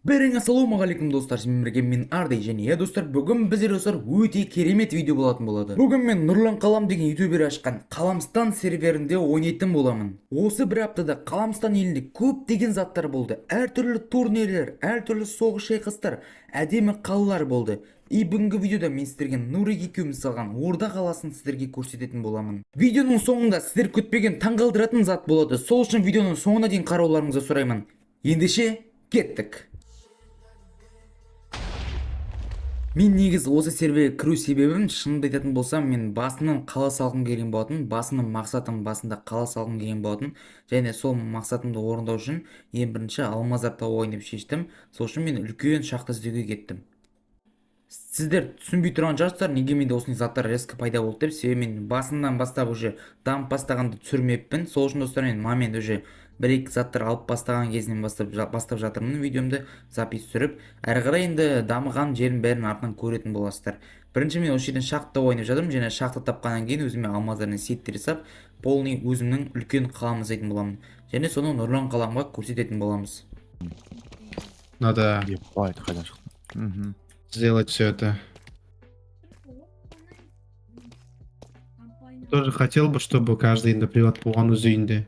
Бәріңе ассалаумағалейкум достар, сізбен бірге мен Ардай және достар, бүгін біздер достар өте керемет видео болатын болады. Бүгін мен Нұрлан Қалам деген ютубер ашқан Қаламстан серверінде ойнайтын боламын. Осы бір аптада Қаламстан елінде көптеген заттар болды. Әртүрлі турнирлер, әртүрлі соғыс шайқастар, әдемі қалалар болды. И бүгінгі видеода мен сіздерге Нурик екеуміз салған Орда қаласын сіздерге көрсететін боламын. Видеоның соңында сіздер күтпеген таңғалдыратын зат болады. Сол үшін видеоның соңына дейін қарауларыңызды сұраймын. Ендеше кеттік. Мен негіз осы серверге кіру себебім, шынымды айтатын болсам, мен басынан қала салғым келген болатын. Басының мақсатым басында қала салғым келген болатын. Және сол мақсатымды орындау үшін ең бірінші алмаздар тауып ойнап шештім. Сол үшін мен үлкен шахта іздеуге кеттім. Сіздер түсінбей тұрған шығарсыздар, неге менде осындай заттар резко пайда болды деп. Себебі мен басынан бастап уже дамып бастағанды түсірмеппін. Сол үшін достар, мен момент уже бір-екі заттар алып бастаған кезінен бастап жатырмын видеомды запись түсіріп. Әрі қарай енді дамыған жерін бәрін артынан көретін боласыздар. Бірінші мен осы жерден шахта ойнап жатырмын, және шахта тапқаннан кейін өзіме алмаздармен сеттер жасап, полный өзімнің үлкен қаламын жасайтын боламын. Және соны Нұрлан Қаламға көрсететін боламыз. Надо Ебать, қайдан шықты. сделать все это. Тоже хотел бы, чтобы каждый енді приват болған өз үйінде.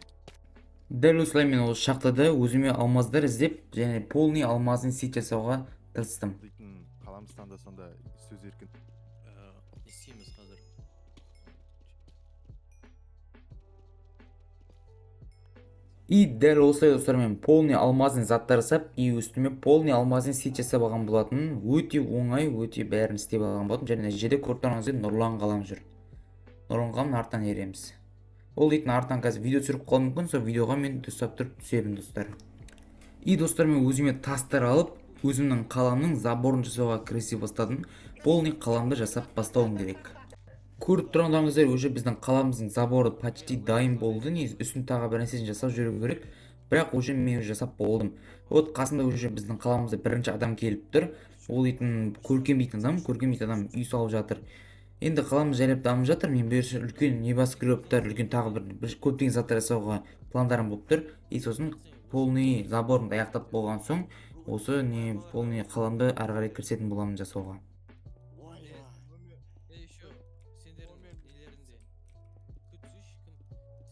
Дәл осылай мен осы шахтада өзіме алмаздар іздеп, және полный алмазын сет жасауға тырыстым. Дейтін Қаламстанда сонда сөз еркін. Не істейміз қазір? И дәл осылай достар, мен полный алмазын заттар жасап, и үстіме полный алмазын сет жасап алған болатын. Өте оңай, өте бәрін істеп алған болатын. және жерде көріп тұрғаныңыздай Нұрлан Қалам жүр. Нұрлан Қаламның артынан ереміз. Ол дейтін артынан қазір видео түсіріп қалуы мүмкін, сол видеоға мен ұстап тұрып түсемін достар. И достар, мен өзіме тастар алып, өзімнің қаламның заборын жасауға кірісе бастадым. Полный қаламды жасап бастауым керек. Көріп тұрғандарыңыздар, уже біздің қаламыздың заборы почти дайын болды. Негізі үстін тағы бір нәрсесін жасап жүру керек. Бірақ уже мен жасап болдым. Вот қасында уже біздің қаламызда бірінші адам келіп тұр. Ол дейтін көркем дейтін адам үй салып жатыр. Енді қаламыз жайлап дамып жатыр. Мен берші үлкен небоскрептар, үлкен тағы бір көптеген заттар жасауға пландарым болып тұр. И сосын полный заборымды аяқтап болған соң, осы не полный қаламды ары қарай кірісетін боламын жасауға. Еще сендердің нелерінде күтсінші кім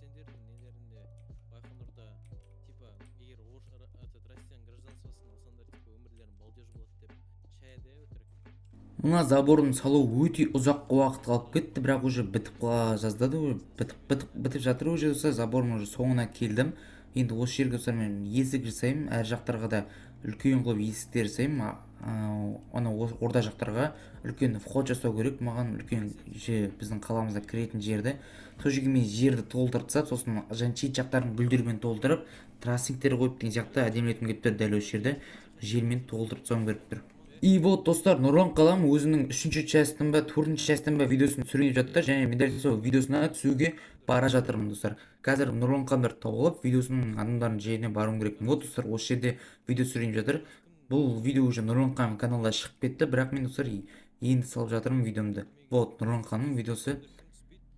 сендердің нелерінде Байқоңырда типа егер орыс Россияның гражданствосын алсаңдар типа өмірлерің балдеж болады деп шаяды өтірік. Мына заборын салу өте ұзақ уақыт қалып кетті, бірақ уже бітіп қала жаздады, бітіп жатыр уже. Осы заборым уже соңына келдім. Енді осы жерге мен есік жасаймын, әр жақтарға да үлкен қылып есіктер жасаймын. Орда жақтарға үлкен вход жасау керек, маған үлкен біздің қаламызда кіретін жерді. Сол жерге мен жерді толтыртсап, сосын және шет жақтарын гүлдермен толтырып, трассингтер қойып деген сияқты әдемілетім келіп тұр. Дәл осы жерді жермен толтырып тастауым керек тұр. И вот достар, Нұрлан Қалам өзінің 3-ші частын ба, 4-ші частын ба видеосын түсіріп жатыр, және мен дәл сол видеосына түсуге бара жатырмын достар. Қазір Нұрлан Қаламдар тауылып, видеосының адамдардың жеріне баруым керек. Вот достар, осы жерде видео түсіріп жатыр. Бұл видео уже Нұрлан Қалам каналда шығып кетті, бірақ мен достар енді салып жатырмын видеомды. Вот Нұрлан Қаламның видеосы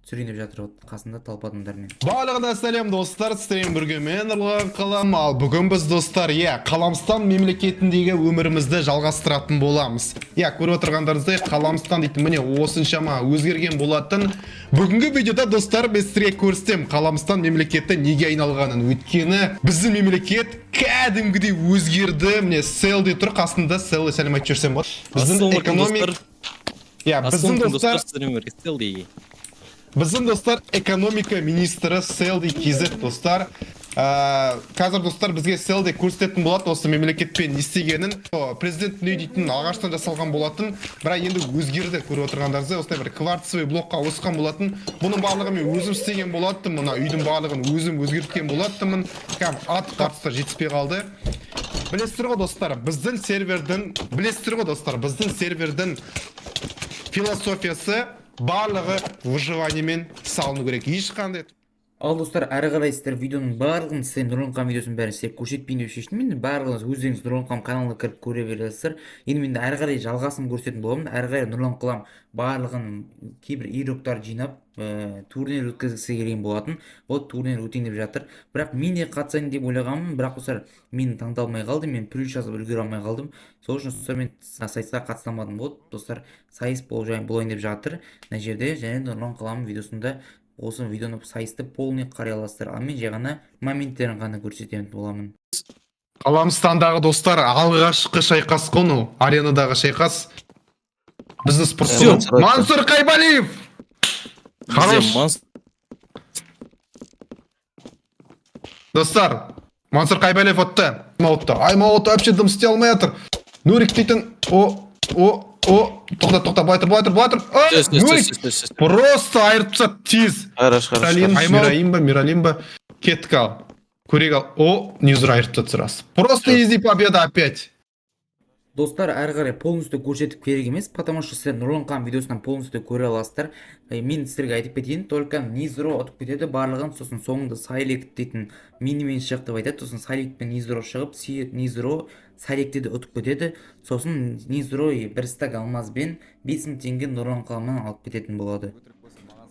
түсіріп жатыр, қасында талп адамдармен. Барлығына сәлем достар, сіздермен бірге мен Нұрлан Қалам. Ал бүгін біз достар, Қаламстан мемлекетіндегі өмірімізді жалғастыратын боламыз. Көріп отырғандарыңыздай, Қаламстан дейтін міне осыншама өзгерген болатын. Бүгінгі видеода достар, мен сіздерге көрсетем Қаламстан мемлекеті неге айналғанын. Өйткені біздің мемлекет кәдімгідей өзгерді. Міне селди тұр, қасында селди, сәлем айтып жүрсем болады. Біздің экономик... Біздің достар экономика министрі Селди KZ достар. Қазір достар бізге Селди көрсететін болады осы мемлекетпен не істегенін. Президент не дейтін ағаштан жасалған болатын, бірақ енді өзгерді. Көріп отырғандарыңыздай осындай бір кварцевый блокқа осқан болатын. Бұның барлығын мен өзім істеген болаттым. Мына үйдің барлығын өзім өзгерткен болаттымын. Ат қатыстар жетіспей қалды. Білесіздер ғой достар, біздің сервердің философиясы барлығы выживаниемен салыну керек. Ешқандай. Ал достар, әрі қарай сіздер видеоның барлығын сіздер Нұрланқан видеосын бәрін сіздер көрсетпейін деп шештім. Енді барлығыңыз өздеріңіз Нұрланқан каналына кіріп көре бересіздер. Енді мен әрі қарай жалғасын көрсететін боламын. Әрі қарай Нұрлан қалам барлығын кейбір игроктар жинап турнир өткізгісі келген болатын. Вот турнир өтейін деп жатыр. Бірақ мен де қатысайын деп ойлағанмын, бірақ достар мен таңдалмай қалдым, мен плюс жазып үлгере алмай қалдым. Сол үшін достар мен сайысқа қатыса алмадым. Вот достар сайыс болайын деп жатыр мына жерде, және Нұрлан қалам видеосында осы видеоны сайысты полный қарай аласыздар. Ал мен жай ғана моменттерін ғана көрсететін боламын. Қаламстандағы достар, алғашқы шайқас қону, аренадағы шайқас. Біздің спортшы Мансұр Қайбалиев. Хорош. Достар, Мансұр Қайбалиев отты. Аймауытты вообще дым істей алмай жатыр. Нурик дейтін, тоқта, былай тұр. Нурик просто айырып тастады тез. Миралимба, кеттік ал. Көрек ал. Низур айырып тастады рас. Просто изи победа опять. Достар, әрі қарай полностью көрсетіп керек емес, потому что сіздер Нұрланқан видеосынан полностью көре аласыздар. Мен сіздерге айтып кетейін, только Низуро ұтып кетеді барлығын, сосын соңында Сайлект дейтін минимен шығып деп айтады, сосын Сайлект пен Низуро шығып, Низуро Сайлектті де ұтып кетеді, сосын Низуро бір стак алмазбен 5000 теңге Нұрлан қаламнан алып кететін болады.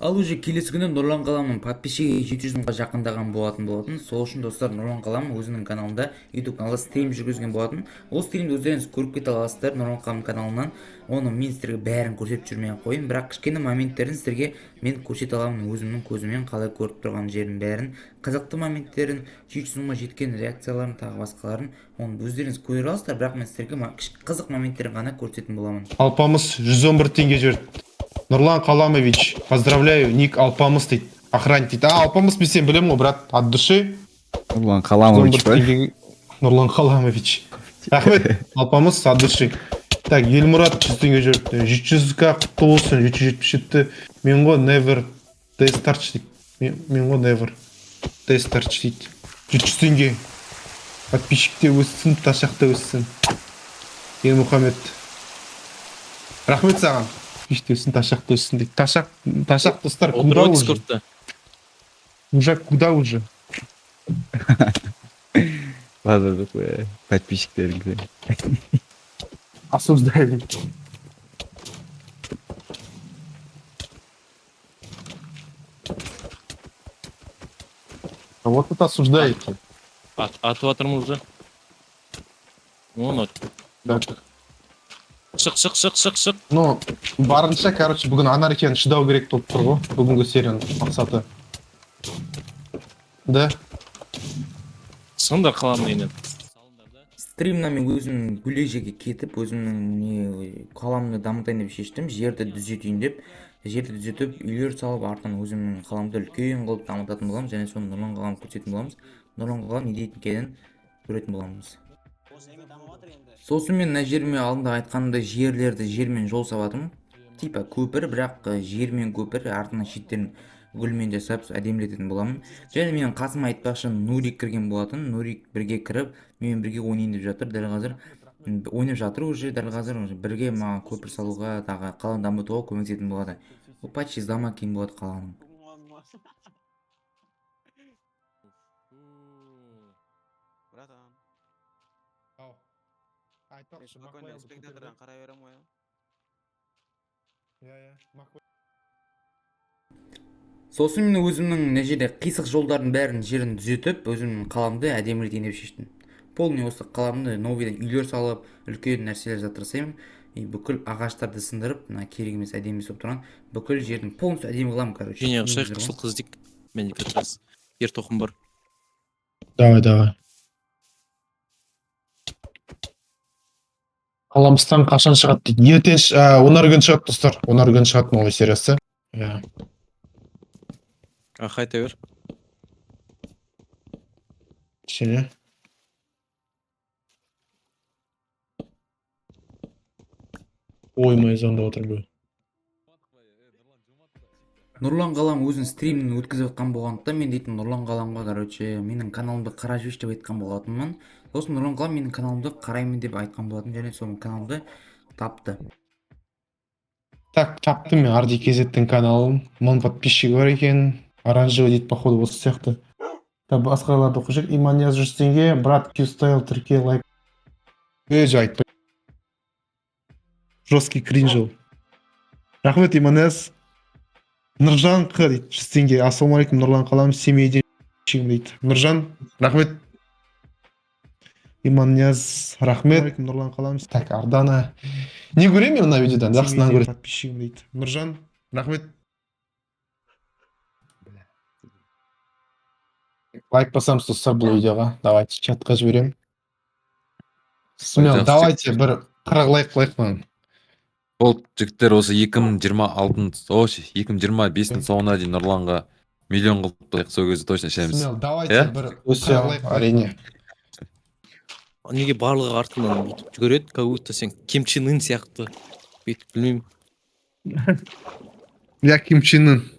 Ал уже келесі күні Нұрлан қаламның подписчигі 700 мыңға жақындаған болатын. Сол үшін достар, Нұрлан қалам өзінің каналында, YouTube каналда стрим жүргізген болатын. Ол стримді өздеріңіз көріп кете аласыздар Нұрлан қалам каналынан. Оны мен сіздерге бәрін көрсетіп жүрмей қойын, бірақ кішкене моменттерін сіздерге мен көрсете аламын өзімнің көзіммен қалай көріп тұрған жерін бәрін. Қызықты моменттерін, 700 мыңға жеткен реакцияларын, тағы басқаларын, оны өздеріңіз көре аласыздар, бірақ мен сіздерге қызық моменттерін ғана көрсететін боламын. Алпамыс 111 теңге жіберді. Нұрлан Қаламович, поздравляю, ник Алпамыс дейді. Охранник дейді. Алпамыс мен сен білемін ғой, брат, от души. Нұрлан Қаламович па? Нұрлан Қаламович. Рахмет, Алпамыс, от души. Так, Елмұрат 100 теңге жіберді. 700-ға құтты болсын, 777. Мен ғой never testарч дейді. Мен ғой never testарч дейді. 700 теңге. Подписчикте өссін, ташақта өссін. Елмұхамед. Рахмет саған. Иштесін, ташақты өссін дейді. Ташақ достар, куда уже? Уже куда уже? Ладно, подписчиктеріңізде. Осуждаю. А вот тут осуждаете. Атып атырмыз уже. Оны. Да. Шық. Ну, барынша, короче, бүгін анархияны шыдау керек болып тұр ғой. Бүгінгі серияның мақсаты. Да. Сындар қаламын енен. Стримнан мен өзімнің гүлежеге кетіп, өзімнің қаламды дамытайын деп шештім, жерді түзетейін деп. Жерді түзетіп, үйлер салып, артынан өзімнің қаламды үлкен қылып дамытатын боламыз, және соны Нұрлан қалам көрсететін боламыз. Нұрлан қалам не дейтін екенін көретін боламыз. Сосын мен мына жеріме алдында айтқанымдай жерлерді жермен жол сабадым. Типа көпір, бірақ жермен көпір, артынан шеттерін гүлмен жасап әдемілететін боламын. Және менің қасыма айтпақшы Нурик кірген болатын. Нурик бірге кіріп, менімен бірге ойнайын деп жатыр. Дәл қазір ойнап жатыр уже, дәл қазір бірге маған көпір салуға, тағы қаланы дамытуға көмектесетін болады. Ол почти заман кейін болады қаланың. Сосын мен өзімнің мына жерде қисық жолдардың бәрін жерін түзетіп, өзімнің қаламды әдемілетейін деп шештім. Полный осы қаламды новыйдан үйлер салып, үлкен нәрселер жатырсаймын. Бүкіл ағаштарды сындырып, мына керек емес әдемі болып тұрған, бүкіл жердің полностью әдемі қыламын, короче. Жене ұқсай қысыл қыздик. Мен де кетіріз. Ер тоқым бар. Давай. Қаламыстан қашан шығады дейді. Ертең 10 күн шығады достар. 10 күн шығады новый сериясы. Қайта бер. Кішкене. Оймай звондап отыр бұл. Нұрлан қалам өзінің стримін өткізіп жатқан болғандықтан мен дейтін Нұрлан қаламға, короче, менің каналымды қарап жүрші деп айтқан болатынмын. Сосын Нұрлан қалам менің каналымды қараймын деп айтқан болатын, және сол каналды тапты. Так, таптым мен RDKZ-тің каналын. Мың подписчигі бар екен. Оранжевый дейді, походу, осы сияқты. Басқаларды оқып жүрек. Иманияз 100 теңге. Брат Q-Style Түркия лайк. Айтпай. Жесткий кринжил. Рахмет, Иманияз. Нұржан Қ дейді, 100 теңге. Ассалаумағалейкум, Нұрлан қалам, семейден дейді. Нұржан, рахмет. Иманияз, рахмет. Нұрлан қалам. Так, Ардана. Не көремін мен мына видеодан, жақсынан көреді. Подписчигім дейді. Нұржан, рахмет. Лайк басамыз достар бұл видеоға. Давайте чатқа жіберем. Смел, давайте бір 40 лайк маған. Ол жігіттер осы 2025-дің соңына дейін Нұрланға миллион қылып қояйық, сол кезде точно ішеміз. Смел, давайте бір 40 лайк, әрине. Неге барлығы артынан бүйтіп жүгіреді, как будто сен Ким Чен Ын сияқты. Бүйтіп білмеймін. Я Ким Чен Ын.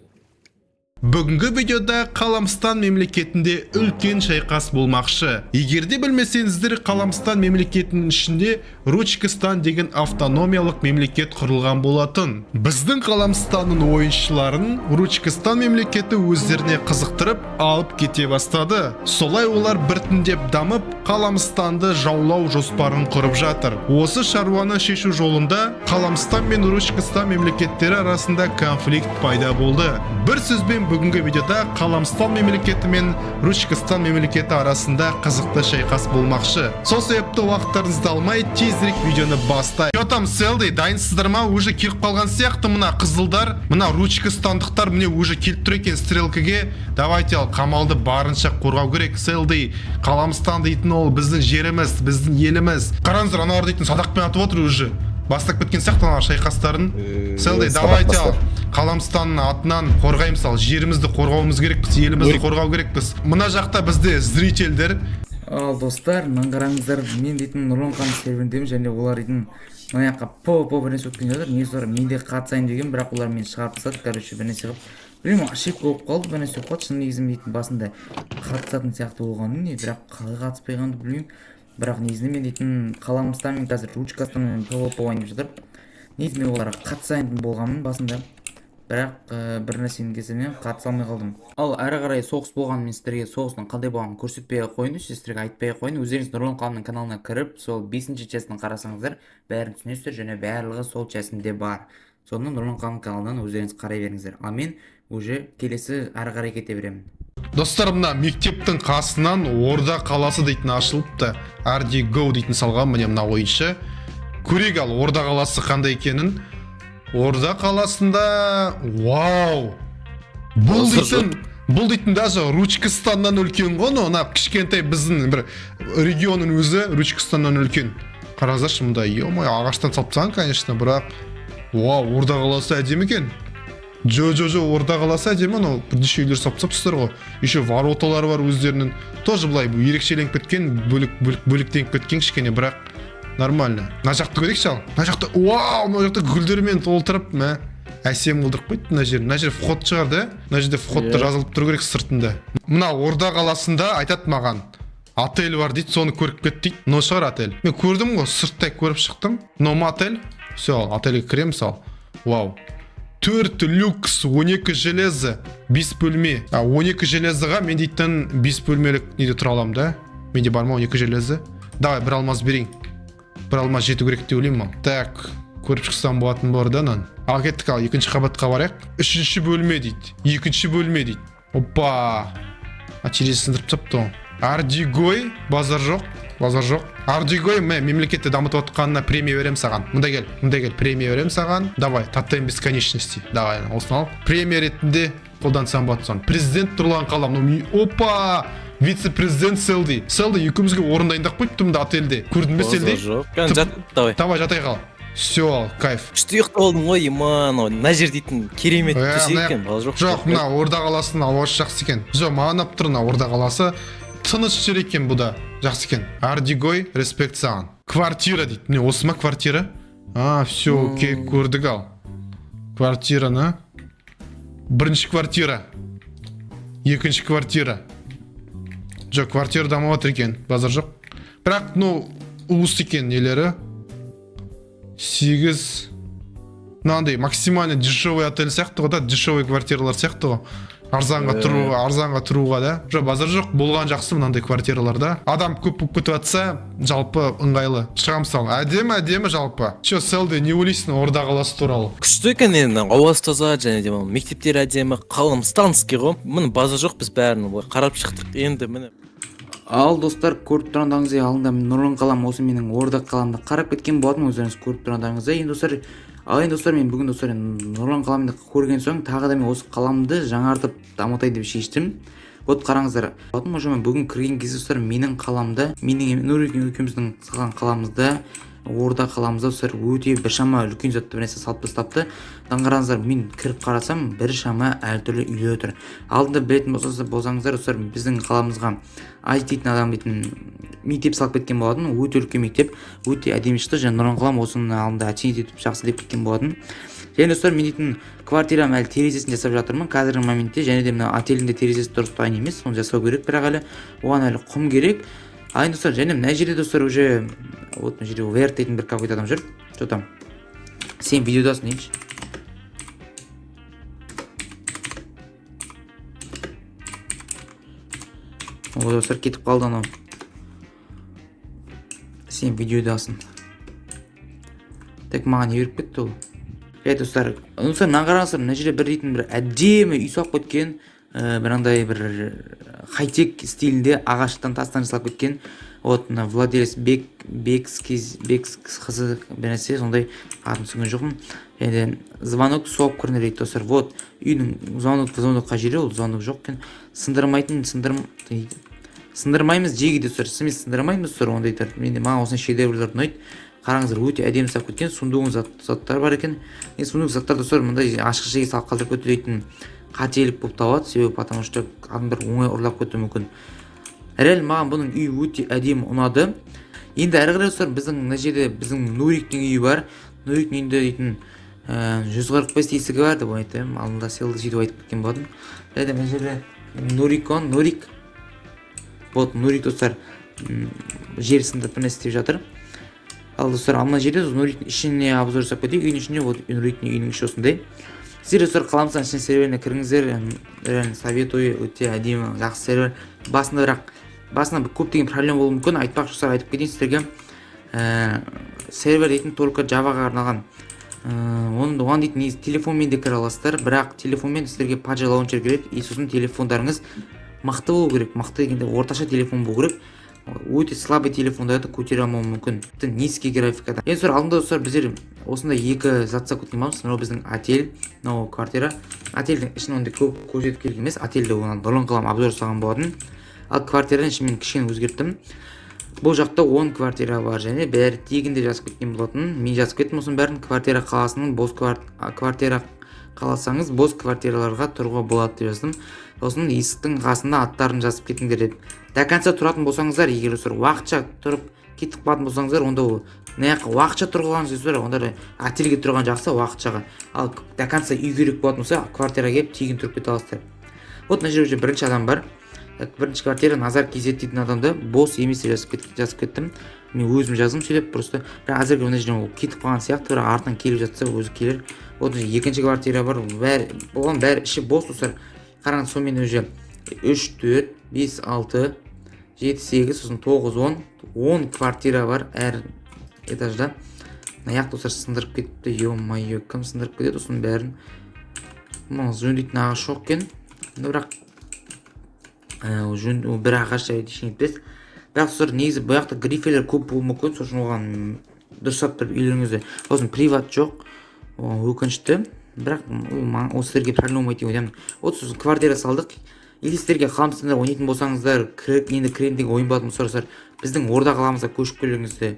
Бүгінгі видеода Қаламстан мемлекетінде үлкен шайқас болмақшы. Егерде білмесеңіздер, Қаламстан мемлекетінің ішінде Ручкистан деген автономиялық мемлекет құрылған болатын. Біздің Қаламстанның ойыншыларын Ручкистан мемлекеті өздеріне қызықтырып алып кете бастады. Солай олар біртіндеп дамып, Қаламстанды жаулау жоспарын құрып жатыр. Осы шаруаны шешу жолында Қаламстан мен Ручкистан мемлекеттері арасында конфликт пайда болды. Бір сөзбен бүгінгі видеода Қаламстан мемлекеті мен Ручкистан мемлекеті арасында қызықты шайқас болмақшы. Сол себепті уақыттарыңызды алмай, тезірек видеоны бастай. Що там, Селдей, дайынсыздар ма? Уже келіп қалған сияқты мына қызылдар, мына Ручкистандықтар міне уже келіп тұр екен стрелкіге. Давайте ал, қамалды барынша қорғау керек. Селдей, Қаламстан дейтін ол біздің жеріміз, біздің еліміз. Қараңыздар, аналар дейтін садақпен атып отыр уже. Бастап кеткен сияқты ана шайқастарын. Селдей, давайте ал, Қаламстанның атынан қорғаймыз, ал жерімізді қорғауымыз керекпіз, елімізді қорғау керекпіз. Мына жақта бізде зрительдер. Ал достар, мына қараңыздар, мен дейтін Нұрлан қан серверіндемін, және олар дейтін мына жаққа по бірнәрсе өткен жатыр. Негізі олар мен де қатысайын деген, бірақ олар мені шығарып тастады, короче, бірнәрсе қылып. Білмеймін, ошибка болып қалды, бірнәрсе болып қалды. Шын негізі дейтін басында қатысатын сияқты болғанын, бірақ қалай қатыспайғанды білмеймін. Бірақ негізінде мен дейтін Қаламстанмен қазір Ручкистанмен PvP ойнап жатыр. Негізінде оларға қатысайын болғанмын басында. Бірақ бір нәрсенің кесірінен қатыса алмай қалдым. Ал әрі қарай соғыс болған, мен сіздерге соғыстың қандай болғанын көрсетпей қойын, сіздерге айтпай қойын. Өздеріңіз Нұрлан қаламның каналына кіріп, сол 5-ші частын қарасаңыздар, бәрін түсінесіздер, және барлығы сол частінде бар. Соны Нұрлан қаламның каналынан өздеріңіз қарай беріңіздер. А мен уже келесі әрі қарай кете беремін. Достар, мына мектептің қасынан Орда қаласы дейтін ашылыпты. RDGO дейтін салған міне мына ойыншы. Көрейік ал Орда қаласы қандай екенін. Орда қаласында, вау! Бұл дейтін даже Ручкистаннан үлкен ғой, ана кішкентай біздің бір регионның өзі Ручкистаннан үлкен. Қараңыздаршы, мұнда ё-мое, ағаштан салыпсан, конечно, бірақ вау, Орда қаласы әдемі екен. Орда қаласы әдемі, но бірнеше үйлер сап-сапсыздар ғой. Еще вороталары бар өздерінің. Тоже былай ерекшеленіп кеткен, бөліктеніп кеткен кішкене, бірақ нормально. Мына жақты көрейікші ал. Мына жақты, вау, мына жақты гүлдермен толтырып, әсем қылдырып қойды мына жер. Мына жер вход шығар да? Мына жерде входты жазылып тұру керек сыртында. Мына Орда қаласында айтады маған, отель бар дейді, соны көріп кет дейді. Но шығар отель. Мен көрдім ғой, сырттай көріп шықтым. Ном отель. Все, отельге кіреміз ал. Вау. 4 люкс, 12 железі, 5 бөлме. 12 железіға мен дейтін 5 бөлмелік неде тұра алам да? Менде бар ма 12 железі? Давай, бір алмаз берейін. Бір алмаз жету керек те ойлаймын. Так, көріп шықсам болатын бар да нан. Ал кеттік ал, екінші қабатқа барайық. 3-ші бөлме дейді. 2-ші бөлме дейді. Опа. Терезі сындырып тапты. RDGO, базар жоқ. RDGO мемлекетті дамытып отқанына премия берем саған. Мұнда кел, премия берем саған. Давай, таттайым бесконечности. Давай, осыны ал. Премия ретінде қолдансам батсан. Президент Нұрлан қалам. Опа! Вице-президент Селдей. Екеумізге орындайындақ қойыпты мұнда отельде. Көрдің бе Селдей? Давай, жатай қал. Все ал, кайф. Күшті ұйықтап алдым ғой, иман. Мына жер дейтін керемет төсек екен. Жоқ, мына Орда қаласының ауасы жақсы екен. Жоқ, маған алып тұр мына Орда қаласы. Тыныш жер екен бұда. Жақсы екен. RDGO, респект саған. Квартира дейді. Міне осы ма квартира? Все, окей, көрдік ал. Квартираны. Бірінші квартира. Екінші квартира. Жоқ, квартира дамып отыр екен. Базар жоқ. Бірақ, уыс екен нелері. 8. Мынандай максимально дешевый отель сияқты ғой да, дешевый квартиралар сияқты ғой. арзанға тұруға да. Базар жоқ, болған жақсы мынандай квартираларда. Адам көп болып кетіп жатса, жалпы ыңғайлы. Шығам мысалы, әдемі жалпы. Че, селде не ойлайсың Орда қаласы туралы? Күшті екен енді, ауасы таза, және де мектептер әдемі, қалым станский ғой. Міне база жоқ, біз бәрін қарап шықтық. Енді міне. Ал достар, көріп тұрғандарыңыздай алдында Нұрлан қалам осы менің Орда қаламды қарап кеткен болатын, өздеріңіз көріп тұрғандарыңыздай. Енді достар, мен бүгін достар Нұрлан қаламды көрген соң тағы да мен осы қаламды жаңартып дамытайын деп шештім. Вот қараңыздар. Уже мен бүгін кірген кезде достар менің қаламды, менің Нұрик екеуміздің салған қаламызды, Орда қаламызда достар өте біршама үлкен затты бір нәрсе салып тастапты. Қараңыздар, мен кіріп қарасам біршама әртүрлі үйлер тұр. Алдында білетін болсаңыздар достар, біздің қаламызға Айт дейтін адам дейтін мектеп салып кеткен болатын, өте үлкен мектеп, өте әдемі шықты. Және Нұран қалам осының алдында әчейін етіп жақсы деп кеткен болатын. Және достар, мен дейтін квартирам әлі терезесін жасап жатырмын қазіргі моментте, және де мына отелінде терезесі дұрыс дайын емес, соны жасау керек, бірақ әлі оған әлі құм керек. Достар, және мына жерде достар уже вот мына жерде Верт дейтін бір какой-то адам жүр. Что там? Сен видеодасың дейінші. О, достар, кетіп қалды анау. Сен видеодасың. Так маған не беріп кетті ол? Достар, мына қараңыздар, мына жерде бір дейтін бір әдемі үй салып кеткен, бірандай бір хай-тек стилінде ағаштан тастан жасалып кеткен. Вот мына владелец Бекс қызы бір нәрсе, сондай атын түсінген жоқпын. Және звонок соғып көрінер дейді достар. Вот үйдің звонокқа жері, ол звонок жоқ екен. Сындырмаймыз жеге достар. Сіз сындырмаймыз достар, ондай айтар. Маған осындай шедеврлер ұнайды. Қараңыздар, өте әдемі салып кеткен, сундуғын заттар бар екен. Сундуқ заттар достар мындай ашық жеге салып қалдырып кету дейтін қателік болып табылады, себебі потому что адамдар оңай ұрлап кетуі мүмкін. Реал маған бұның үй өте әдемі ұнады. Енді әрі қарай достар, мына жерде біздің Нуриктің үйі бар. Нуриктің үйінде дейтін 145 есігі бар деп айтайын. Алдында селді сөйтіп айтып кеткен болатын. Және мына жерде Нурик. Вот Нурик достар жерісінде бір нәрсе істеп жатыр. Ал достар, мына жерде Нуриктің ішіне обзор жасап кетейік. Үйдің ішінде вот Нуриктің үйінің іші осындай. Сіздер достар қаламсаң ішіне серверіне кіріңіздер. Реально советую, өте әдемі, жақсы сервер. Басында көптеген проблема болуы мүмкін. Айтпақшы достар, айтып кетейін сіздерге. Сервер дейтін только Javaға арналған. Оған дейтін негізі телефонмен де кіре аласыздар, бірақ телефонмен сіздерге Pagely Launcher керек. Сосын телефондарыңыз мықты болу керек. Мықты дегенде орташа телефон болу керек. Өте слабый телефондарды көтере алмауы мүмкін. Низкий графикада. Енді достар, алдында достар біздер осындай екі зат салып кеткен болмыз. Мынау біздің отель, мынау квартира. Отельдің ішін ондай көп көрсетіп керек емес. Отельде оған Нұрлан қалам обзор жасаған болатын. Ал квартираның ішін мен кішкене өзгерттім. Бұл жақта 10 квартира бар, және бәрі тегінде жазып кеткен болатын. Мен жазып кеттім осының бәрін. Квартира қаласының бос квартира қаласаңыз бос квартираларға тұруға болады деп жаздым. Сосын есіктің қасында аттарын жазып кетіңдер деп. До конца тұратын болсаңыздар, егер достар уақытша тұрып кетіп қалатын болсаңыздар, онда ол уақытша тұрғылған сөздер, онда отельге тұрған жақсы уақытшаға. Ал до конца үй керек болатын болса, квартираға келіп тегін тұрып кете аласыздар. Вот мына жерде бірінші адам бар. Бірінші квартира Назар KZ дейтін адамды бос емес деп жазып кеттім. Мен өзім жаздым сөйлеп, просто әзірге мына жерден ол кетіп қалған сияқты, бірақ артынан келіп жатса өзі келер. Вот екінші квартира бар, оған бәрі іші бос достар. Қараңыз, сонымен уже 3, 4, 5, 6, 7, 8, сосын 9, 10 квартира бар әр этажда. Аяқ достар сындырып кетті, ё-майё, кім сындырып кетеді осының бәрін. Жөндейтін ағаш жоқ екен, бірақ бір ағаш ештеңе етпес. Бірақ достар, негізі бұл жақта грифелер көп болуы мүмкін, сосын оған дұрыстап тұрып үйлеріңізде. Сосын приват жоқ, өкінішті. Бірақ осы сіздерге проблема болмайды деп ойлаймын. Вот сосын квартира салдық. Или сіздерге қаламсыздар ойнайтын болсаңыздар, енді кірендегі ойын болатын болсаңыздар, біздің Орда қаламызға көшіп келуіңізді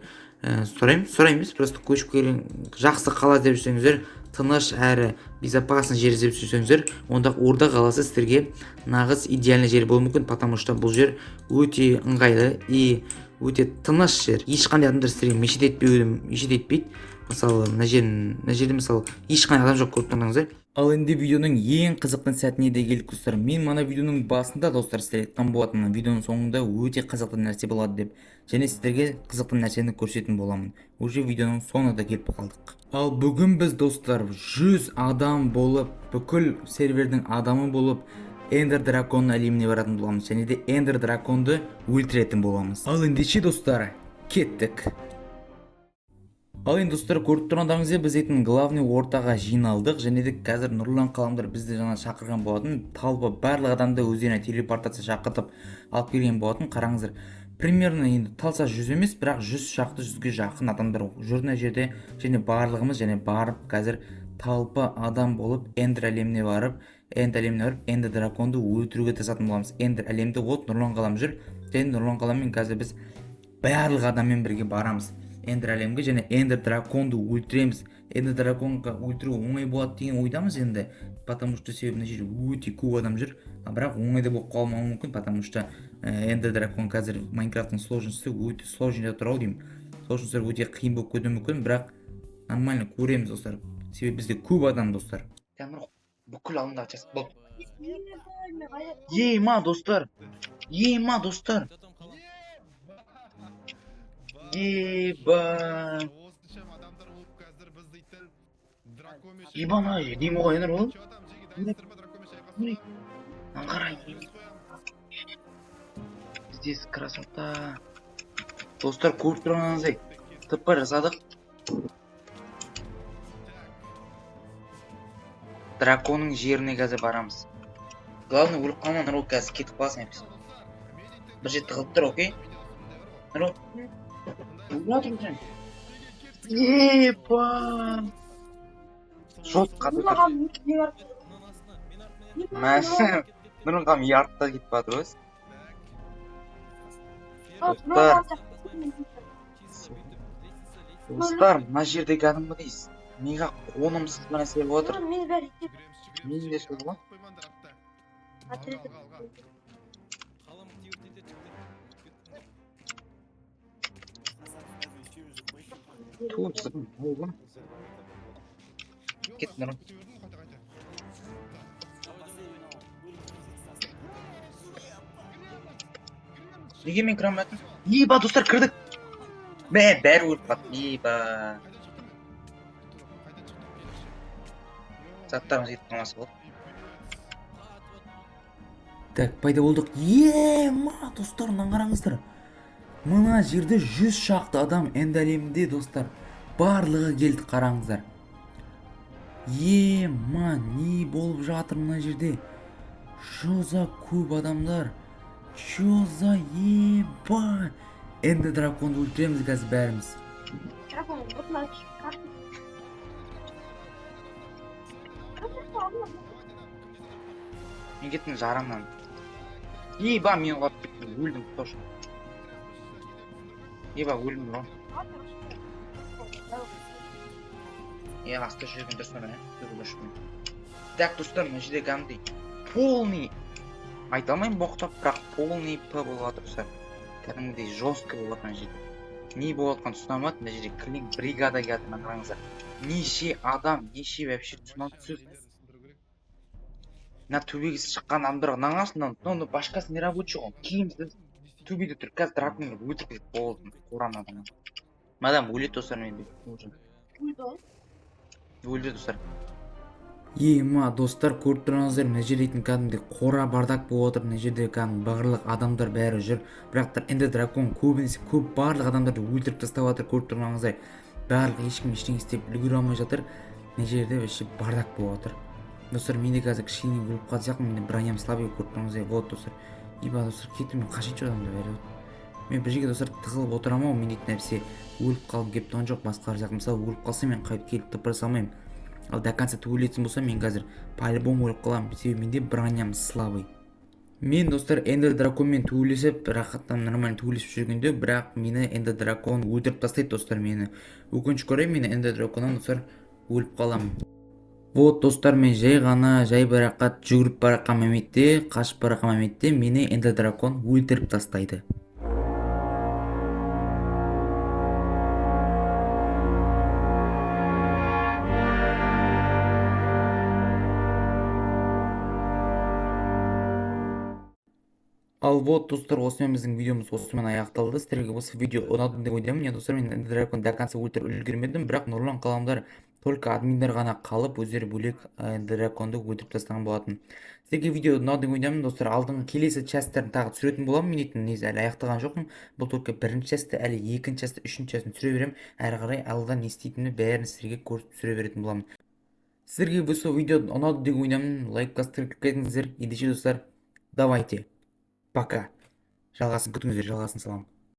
сұраймыз. Просто көшіп келген жақсы қала деп жүрсеңіздер, тыныш әрі безопасный жер іздеп жүрсеңіздер, онда Орда қаласы сіздерге нағыз идеальный жер болуы мүмкін, потому что бұл жер өте ыңғайлы и өте тыныш жер. Ешқандай адамдар сіздерге мешіт етпейді. Мысалы, мына жерде мысалы ешқандай адам жоқ көріп тұрсаңыздар. Ал енді видеоның ең қызықты сәтіне де келдік достар. Мен мына видеоның басында достар сіздерге айтқан болатынмын, видеоның соңында өте қызықты нәрсе болады деп. Және сіздерге қызықты нәрсені көрсететін боламын. Уже видеоның соңына да келіп қалдық. Ал бүгін біз достар 100 адам болып, бүкіл сервердің адамы болып, эндер драконун әлеміне баратын боламыз және де эндер драконды өлтіретін боламыз. Ал ендеше достар, кеттік. Ал енді достар, көріп тұрғандарыңыздай біз етін главный ортаға жиналдық және де қазір Нұрлан қаламдар бізді жаңа шақырған болатын. Талбы барлық адамды өздеріне телепортация шақыртып алып келген болатын. Қараңыздар, примерно енді талса 100 емес, бірақ 100 шақты 100-ге жақын адамдар жүрген жерде және барлығымыз және барып қазір талпы адам болып эндер әлеміне барып эндер драконды өлтіруге тырысатын боламыз. Эндер әлемде от Нұрлан қалам жүр және Нұрлан қаламмен қазір біз барлық адаммен бірге барамыз эндер әлемге және эндер драконды өлтіреміз. Эндер драконға өлтіру оңай болады деген ойдамыз енді, потому что себебі мына жерде өте көп адам жүр, бірақ оңай да болып қалмауы мүмкін, потому что эндер дракон қазір Майнкрафттың сложностьі өте сложный тұр ау деймін. Сложностьтер өте қиын болып кетуі мүмкін, бірақ нормально көреміз достар, себебі бізде көп адам достар. Темір бүкіл алдында час болды. Ема достар, еба ебана деймі ғой енер ол аңғарай здесь красота. Достар, көріп тұрғаныңыздай ТП жасадық. Драконның жеріне қазір барамыз. Главный өліп қалмай Нұрол қазір кетіп қаласың әпсіз. Бір жетті қылып тұр, окей? Нұрол еба жотқа тұр. Мәсі Нұрол қам артта кетіп батыр өз. Достар, мына жерде кәдімгі дейсіз. Меға қонымсыз бір нәрсе болып отыр. Мен де сол ғой. Туыпсың, болған. Кет Нұрол. Неге мен кірам бәтін? Еба, достар, кірдік. Бәрі өліп бат. Еба. Заттарымыз етіп қалмасы болды. Так, пайда болдық. Ема, достар, мынаны қараңыздар. Мына жерде 100 шақты адам эндер әлемінде, достар. Барлығы келді, қараңыздар. Ема, не болып жатыр мына жерде? Шо за көп адамдар? Шо за еба? Эндер драконды өлтіреміз қазір бәріміз. Мен кеттім жарымнан. Еба, мен өлдім, тош. Еба, өлдім ғой. Асты жүрген дұрыс мені. Так, достар, мына жерде кәдімгідей полный, айта алмаймын боқтап, бірақ полный П болып жатыр достар. Кәдімгідей жестко болып жатқан жерде. Не болып жатқан түсінамады, мына жерде клин бригада келді, мына қараңыздар. Неше адам, неше вообще түсінамсыз. Мына төбеге шыққан адамдарға наңасынан, но башқасы не рабочий ғой. Киімсіз төбеде тұр, қазір драконды өлтіріп болды, қоран адам. Мадам өледі достар менде. Өлді достар. Ема, достар, көріп тұрғаныңыздар, мына жерде кәдімгідей қора бардак болып отыр, мына жерде кәдімгі барлық адамдар бәрі жүр. Бірақ эндер дракон көбінесе көп барлық адамдарды өлтіріп тастап жатыр, көріп тұрғаныңыздай. Барлық ешкім ештеңе істеп үлгере алмай жатыр. Мына жерде вообще бардак болып отыр. Достар, менде қазір кішкене өліп қалды сияқты, менде броням слабый, көріп тұрғаныңыздай. Вот достар. Еба, достар, кеттім, мен қашанша адамдар бәрі. Мен бір жерге достар тығылып отырамын, мен дейтін нәрсе өліп қалып келіп тұрған жоқ, басқалар сияқты. Мысалы, өліп қалса мен қайтып келіп тыпыра салмаймын. Ал до конца өлетін болса, мен қазір по-любому өліп қаламын, себебі менде броням слабый. Мен достар эндер драконмен төбелесіп, рахаттан нормально төбелесіп жүргенде, бірақ мені эндер дракон өлтіріп тастайды достар мені. Өкінішке орай мен эндер драконнан достар өліп қаламын. Вот достар, мен жай барақат жүгіріп бараққан мәметте, қашып бараққан мәметте мені эндер дракон өлтіріп тастайды. Ал вот достар, осымен біздің видеомыз осымен аяқталды. Сіздерге осы видео ұнады деп ойлаймын. Достар, мен эндер дракон до конца өлтіріп үлгермедім, бірақ Нұрлан қаламдар только админдер ғана қалып өздері бөлек драконды өлтіріп тастаған болатын. Сіздерге видео ұнады деп ойламын достар. Алдыңғы келесі частьтерін тағы түсіретін боламын. Мен етін негізі әлі аяқтаған жоқпын. Бұл только бірінші частьті, әлі екінші частьті, үшінші частьтін түсіре беремін. Әрі қарай алда не істейтінімді бәрін сіздерге көрсетіп түсіре беретін боламын. Сіздерге бұл видео ұнады деп ойламын. Лайк басып кетіңіздер. Ендеше достар, давайте. Пока. Жалғасын күтіңіздер, жалғасын салам.